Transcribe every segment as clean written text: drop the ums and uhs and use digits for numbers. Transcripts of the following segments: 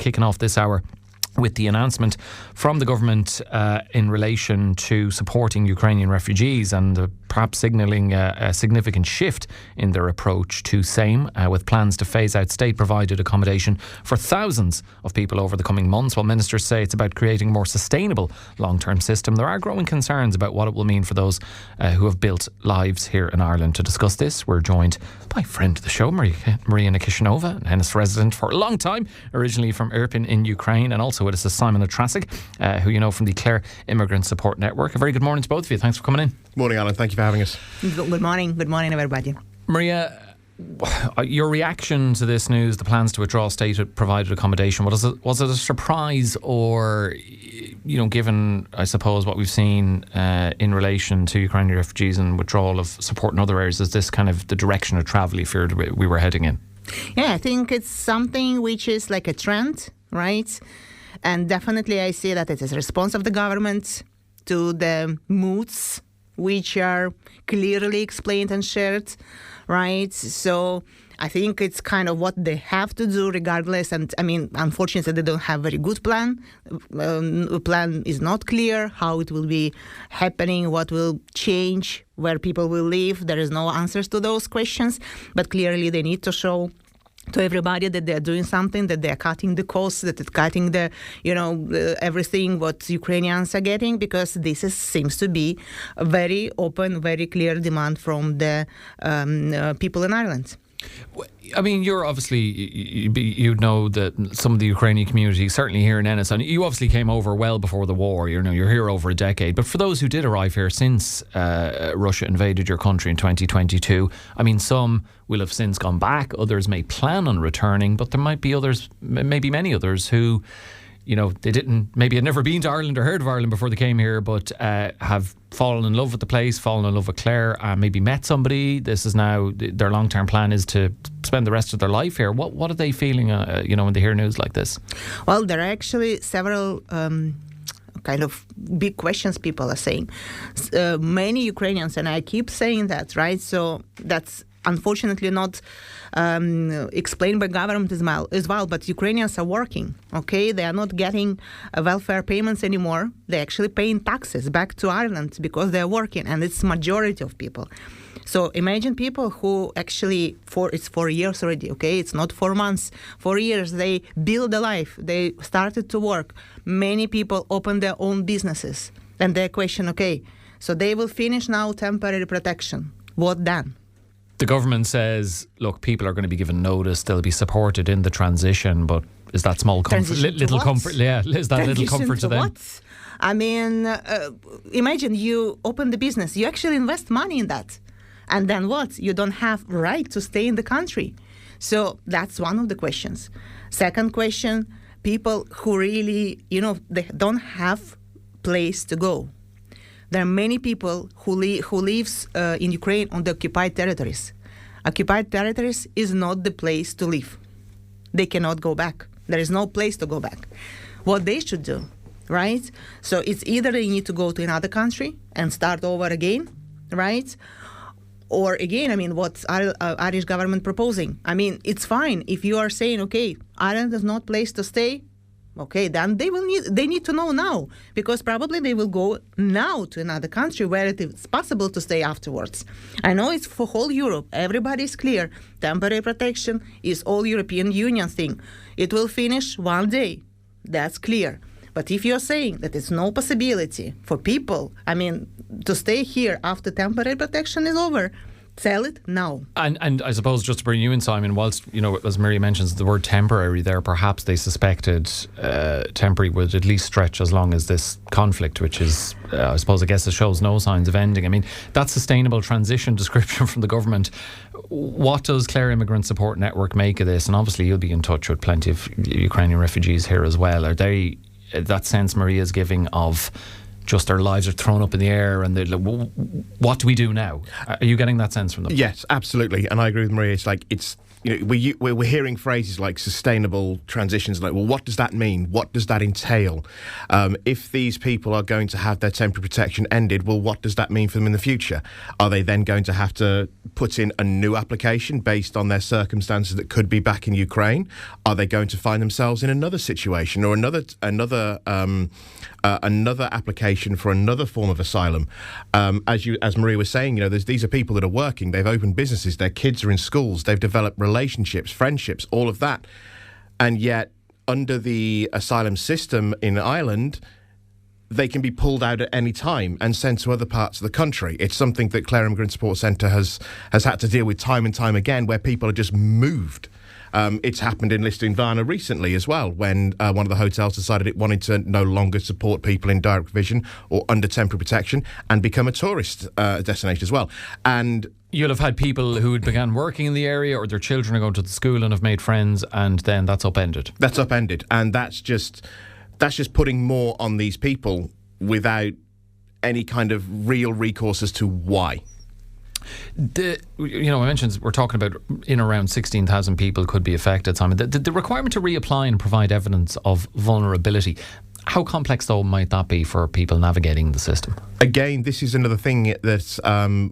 kicking off this hour with the announcement from the government in relation to supporting Ukrainian refugees and perhaps signalling a significant shift in their approach to same, with plans to phase out state-provided accommodation for thousands of people over the coming months. While ministers say it's about creating a more sustainable long-term system, there are growing concerns about what it will mean for those who have built lives here in Ireland. To discuss this, we're joined by a friend of the show, Maria Nikishanova, an Ennis resident for a long time, originally from Irpin in Ukraine, and also with us is Simon Ó Treasaigh, who you know from the Clare Immigrant Support Network. A very good morning to both of you. Thanks for coming in. Morning, Alan. Thank you for having us. Good morning. Good morning, everybody. Maria, your reaction to this news, the plans to withdraw state-provided accommodation, was it a surprise, or, you know, given, I suppose, what we've seen in relation to Ukrainian refugees and withdrawal of support in other areas, is this kind of the direction of travel you feared we were heading in? Yeah, I think it's something which is like a trend, right? And definitely I see that it is a response of the government to the moods which are clearly explained and shared, right? So I think it's kind of what they have to do regardless. And I mean, unfortunately, they don't have a very good plan. The plan is not clear how it will be happening, what will change, where people will live. There is no answers to those questions. But clearly, they need to show to everybody that they're doing something, that they're cutting the costs, that it's cutting the, everything what Ukrainians are getting, because this seems to be a very open, very clear demand from the people in Ireland. I mean, you're obviously, you know that some of the Ukrainian community, certainly here in Ennis, and you obviously came over well before the war, you're here over a decade, but for those who did arrive here since Russia invaded your country in 2022, I mean, some will have since gone back, others may plan on returning, but there might be others, maybe many others who, you know, they maybe had never been to Ireland or heard of Ireland before they came here, but have fallen in love with the place, fallen in love with Clare, maybe met somebody. This is now their long-term plan is to spend the rest of their life here. What are they feeling, when they hear news like this? Well, there are actually several kind of big questions people are saying. Many Ukrainians, and I keep saying that, right? So that's unfortunately not explained by government as well, but Ukrainians are working, okay? They are not getting welfare payments anymore. They're actually paying taxes back to Ireland because they're working, and it's majority of people. So imagine people who actually, it's 4 years already, okay? It's not 4 months. 4 years, they build a life. They started to work. Many people open their own businesses. And they question, okay, so they will finish now temporary protection. What then? The government says, look, people are going to be given notice, they'll be supported in the transition, but is that small comfort, little comfort? Yeah, is that little comfort to them? What? I mean, imagine you open the business, you actually invest money in that, and then what? You don't have right to stay in the country. So that's one of the questions. Second question, people who really, they don't have place to go. There are many people who lives in Ukraine on the occupied territories. Occupied territories is not the place to live. They cannot go back. There is no place to go back. What they should do, right? So it's either they need to go to another country and start over again, right? Or again, I mean, what's Irish government proposing? I mean, it's fine if you are saying, okay, Ireland is not place to stay. Okay, then they need to know now, because probably they will go now to another country where it is possible to stay afterwards. I know it's for whole Europe. Everybody is clear. Temporary protection is all European Union thing. It will finish one day. That's clear. But if you're saying that it's no possibility for people, I mean, to stay here after temporary protection is over, tell it now. And I suppose just to bring you in, Simon, whilst, as Maria mentions the word temporary there, perhaps they suspected temporary would at least stretch as long as this conflict, which is, I guess it shows no signs of ending. I mean, that sustainable transition description from the government, what does Clare Immigrant Support Network make of this? And obviously you'll be in touch with plenty of Ukrainian refugees here as well. Are they, that sense Maria's giving of just their lives are thrown up in the air and they're like, what do we do now? Are you getting that sense from them? Yes, absolutely. And I agree with Maria. It's like, we're hearing phrases like sustainable transitions. Like, well, what does that mean? What does that entail? If these people are going to have their temporary protection ended, well, what does that mean for them in the future? Are they then going to have to put in a new application based on their circumstances that could be back in Ukraine? Are they going to find themselves in another situation or another application for another form of asylum? As Maria was saying, these are people that are working. They've opened businesses. Their kids are in schools. They've developed relationships, friendships, all of that. And yet, under the asylum system in Ireland, they can be pulled out at any time and sent to other parts of the country. It's something that Clare Immigrant Support Centre has had to deal with time and time again, where people are just moved. It's happened in Lisdoonvarna recently as well, when one of the hotels decided it wanted to no longer support people in direct provision or under temporary protection and become a tourist destination as well. And you'll have had people who began working in the area, or their children are going to the school and have made friends, and then that's upended. That's upended, and that's just putting more on these people without any kind of real recourse as to why. I mentioned we're talking about in around 16,000 people could be affected, Simon. The requirement to reapply and provide evidence of vulnerability, how complex though might that be for people navigating the system? Again, this is another thing that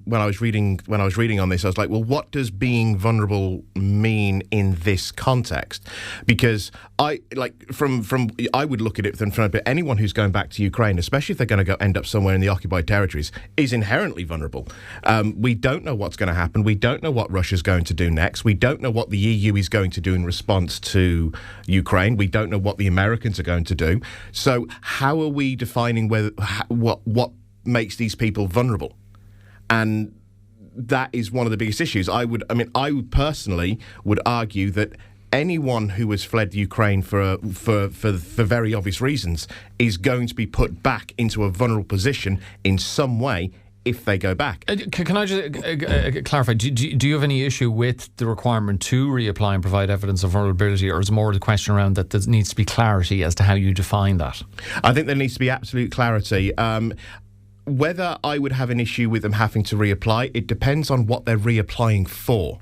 when I was reading on this, I was like, well, what does being vulnerable mean in this context? Because I would look at it from anyone who's going back to Ukraine, especially if they're going to end up somewhere in the occupied territories, is inherently vulnerable. We don't know what's going to happen. We don't know what Russia's going to do next. We don't know what the EU is going to do in response to Ukraine. We don't know what the Americans are going to do. So how are we defining what makes these people vulnerable? And that is one of the biggest issues. I would personally would argue that anyone who has fled Ukraine for very obvious reasons is going to be put back into a vulnerable position in some way if they go back. Can I just clarify, do you have any issue with the requirement to reapply and provide evidence of vulnerability, or is it more the question around that there needs to be clarity as to how you define that? I think there needs to be absolute clarity. Whether I would have an issue with them having to reapply, it depends on what they're reapplying for.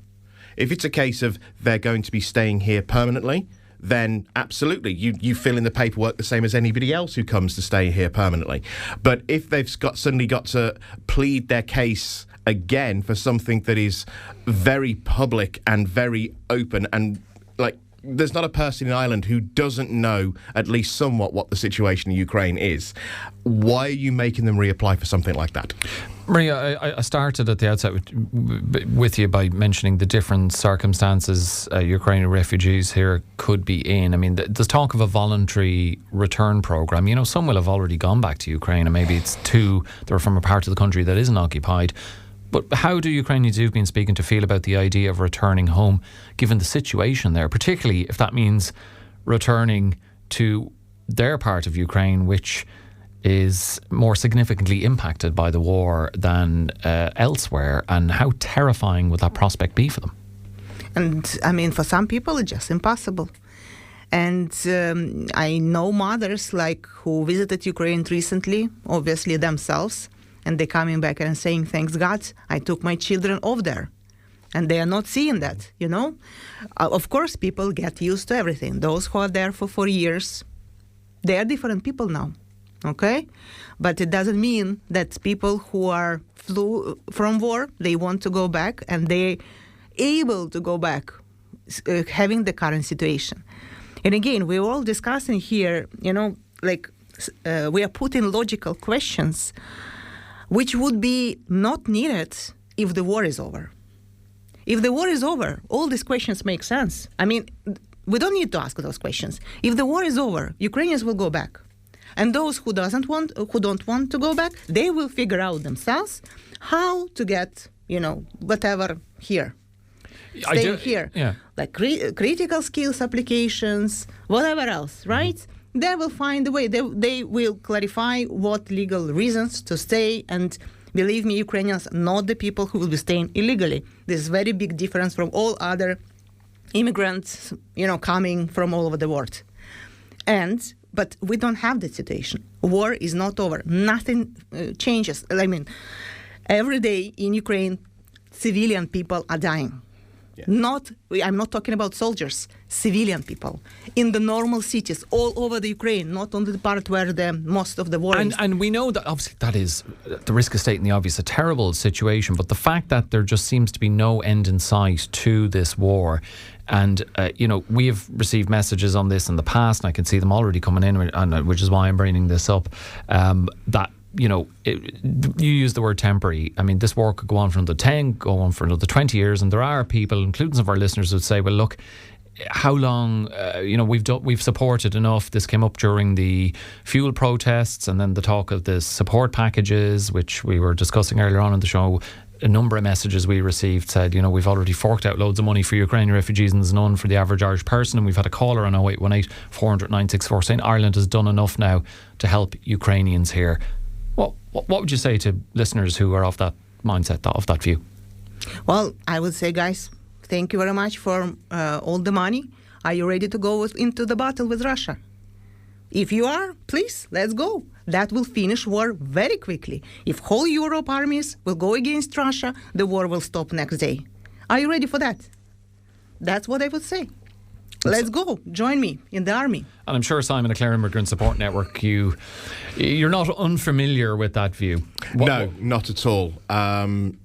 If it's a case of they're going to be staying here permanently, then absolutely, you fill in the paperwork the same as anybody else who comes to stay here permanently. But if they've suddenly got to plead their case again for something that is very public and very open, and there's not a person in Ireland who doesn't know at least somewhat what the situation in Ukraine is. Why are you making them reapply for something like that? Maria, I started at the outset with you by mentioning the different circumstances Ukrainian refugees here could be in. I mean, there's talk of a voluntary return programme. Some will have already gone back to Ukraine, and maybe it's they're from a part of the country that isn't occupied. But how do Ukrainians you've been speaking to feel about the idea of returning home, given the situation there, particularly if that means returning to their part of Ukraine, which is more significantly impacted by the war than elsewhere? And how terrifying would that prospect be for them? And for some people, it's just impossible. And I know mothers who visited Ukraine recently, obviously themselves, and they're coming back and saying, thanks God, I took my children off there. And they are not seeing that, Of course, people get used to everything. Those who are there for 4 years, they are different people now, okay? But it doesn't mean that people who are flew from war, they want to go back, and they're able to go back, having the current situation. And again, we're all discussing here, we are putting logical questions which would be not needed if the war is over. If the war is over, all these questions make sense. We don't need to ask those questions. If the war is over, Ukrainians will go back. And those who don't want to go back, they will figure out themselves how to get, whatever here. Staying here. Yeah. Critical skills applications, whatever else, right? Mm-hmm. They will find a way. They will clarify what legal reasons to stay. And believe me, Ukrainians are not the people who will be staying illegally. This is a very big difference from all other immigrants, coming from all over the world. But we don't have that situation. War is not over. Nothing changes. Every day in Ukraine, civilian people are dying. I'm not talking about soldiers, civilian people in the normal cities all over the Ukraine, not only the part where the most of the war is. And we know that obviously that is, the risk of stating the obvious, a terrible situation, but the fact that there just seems to be no end in sight to this war. And, we have received messages on this in the past, and I can see them already coming in, and which is why I'm bringing this up, that, you use the word temporary. I mean, this war could go on for another 10, go on for another 20 years, and there are people, including some of our listeners, who would say, well, look, how long, we've supported enough. This came up during the fuel protests, and then the talk of the support packages, which we were discussing earlier on in the show. A number of messages we received said, we've already forked out loads of money for Ukrainian refugees, and there's none for the average Irish person. And we've had a caller on 0818 400 964 saying Ireland has done enough now to help Ukrainians here. What would you say to listeners who are of that mindset, of that view? Well, I would say, guys, thank you very much for all the money. Are you ready to go into the battle with Russia? If you are, please, let's go. That will finish war very quickly. If whole Europe armies will go against Russia, the war will stop next day. Are you ready for that? That's what I would say. Let's go. Join me in the army. And I'm sure, Simon, at Clare Immigrant Support Network, you're not unfamiliar with that view. No, not at all. And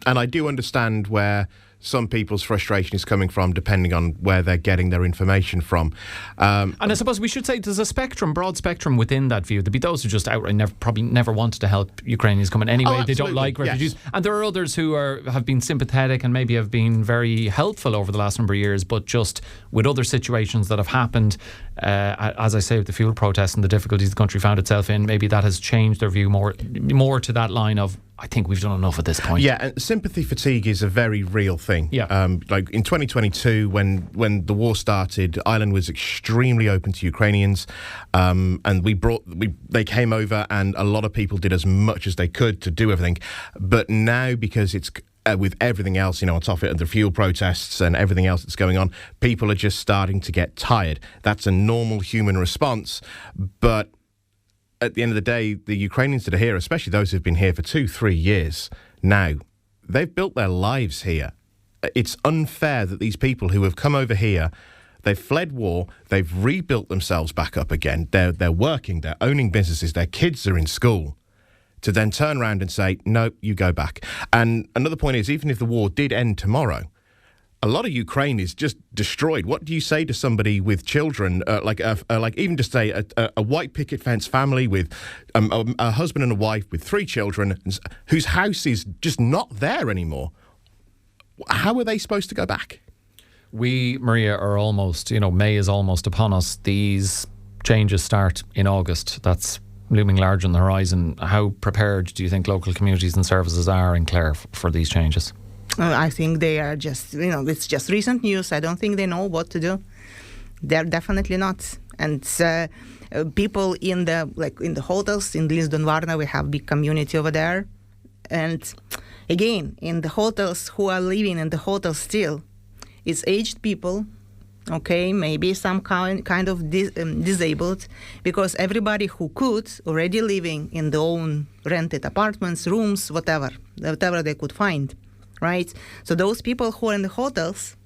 I do understand where some people's frustration is coming from, depending on where they're getting their information from. And I suppose we should say there's a broad spectrum within that view. There'd be those who just outright probably never wanted to help Ukrainians come in anyway. They don't like refugees. Yes. And there are others who have been sympathetic and maybe have been very helpful over the last number of years, but just with other situations that have happened, as I say, with the fuel protests and the difficulties the country found itself in, maybe that has changed their view more to that line of, I think we've done enough at this point. Yeah, and sympathy fatigue is a very real thing. Yeah. Like in 2022, when the war started, Ireland was extremely open to Ukrainians, and they came over, and a lot of people did as much as they could to do everything. But now, because it's with everything else, on top of it, and the fuel protests and everything else that's going on, people are just starting to get tired. That's a normal human response, but at the end of the day, the Ukrainians that are here, especially those who've been here for 2-3 years now, they've built their lives here. It's unfair that these people who have come over here, they've fled war, they've rebuilt themselves back up again, they're working, they're owning businesses, their kids are in school, to then turn around and say, no, you go back. And another point is, even if the war did end tomorrow, a lot of Ukraine is just destroyed. What do you say to somebody with children, like even just say a white picket fence family with a husband and a wife with 3 children whose house is just not there anymore? How are they supposed to go back? We, Maria, are almost, May is almost upon us. These changes start in August. That's looming large on the horizon. How prepared do you think local communities and services are in Clare for these changes? I think they are just, it's just recent news. I don't think they know what to do. They're definitely not. And people in the hotels in Lisdon, Varna, we have a big community over there. And again, in the hotels, who are living in the hotels still, it's aged people, okay, maybe some kind of disabled, because everybody who could already living in their own rented apartments, rooms, whatever they could find. Right, so those people who are in the hotels,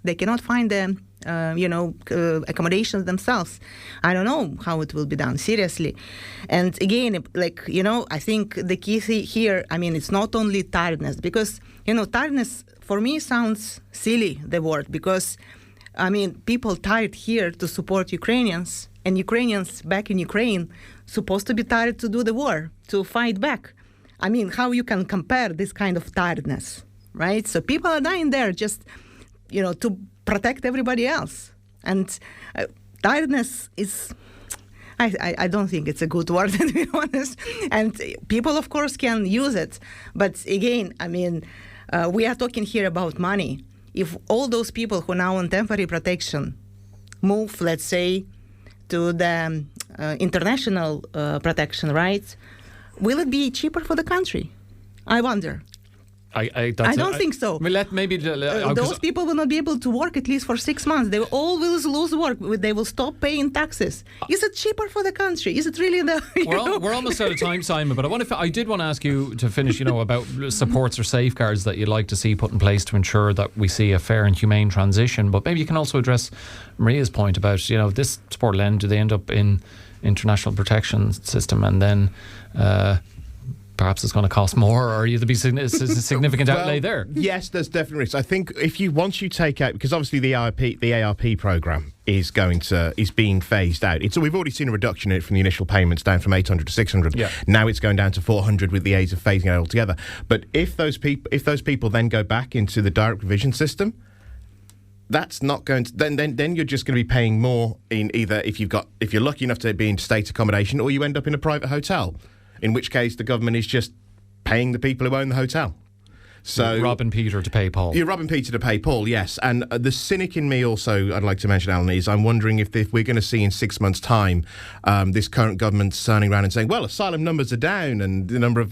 they cannot find the, accommodations themselves. I don't know how it will be done, seriously. And again, I think the key here, it's not only tiredness, because, tiredness for me sounds silly, the word, because, people tired here to support Ukrainians, and Ukrainians back in Ukraine supposed to be tired to do the war, to fight back. How you can compare this kind of tiredness, right? So people are dying there just, to protect everybody else. And tiredness is, I don't think it's a good word, to be honest. And people, of course, can use it. But again, we are talking here about money. If all those people who are now on temporary protection move, let's say, to the international protection, right? Will it be cheaper for the country? I wonder. I don't think so. Those people will not be able to work at least for 6 months. They will always lose work. They will stop paying taxes. Is it cheaper for the country? Is it really We're almost out of time, Simon. But I did want to ask you to finish. About supports or safeguards that you'd like to see put in place to ensure that we see a fair and humane transition. But maybe you can also address Maria's point about this support will do they end up in international protection system and then perhaps it's going to cost more, or there'll be a significant outlay there. Yes, there's definitely risks. I think once you take out, because obviously the ARP program is being phased out. We've already seen a reduction in it from the initial payments down from 800 to 600. Yeah. Now it's going down to 400 with the aids of phasing it out altogether. But if those people then go back into the direct provision system, that's not going to then you're just going to be paying more in either if you're lucky enough to be in state accommodation, or you end up in a private hotel. In which case, the government is just paying the people who own the hotel. So you're robbing Peter to pay Paul. You're robbing Peter to pay Paul, yes. And the cynic in me also, I'd like to mention, Alan, is I'm wondering if we're going to see in 6 months' time this current government turning around and saying, well, asylum numbers are down and the number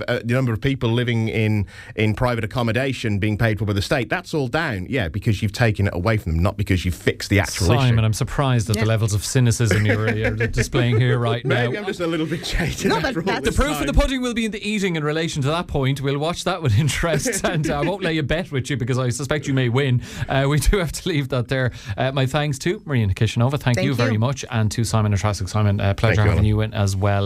of people living in private accommodation being paid for by the state, that's all down. Yeah, because you've taken it away from them, not because you've fixed the actual issue. Simon, I'm surprised at the levels of cynicism you're displaying here right now. Maybe I'm just a little bit jaded. The proof of the pudding will be in the eating in relation to that point. We'll watch that with interest. And I won't lay a bet with you because I suspect you may win. We do have to leave that there. My thanks to Maria Nikishanova. Thank you very much. And to Simon Ó Treasaigh. Simon, pleasure having you in as well.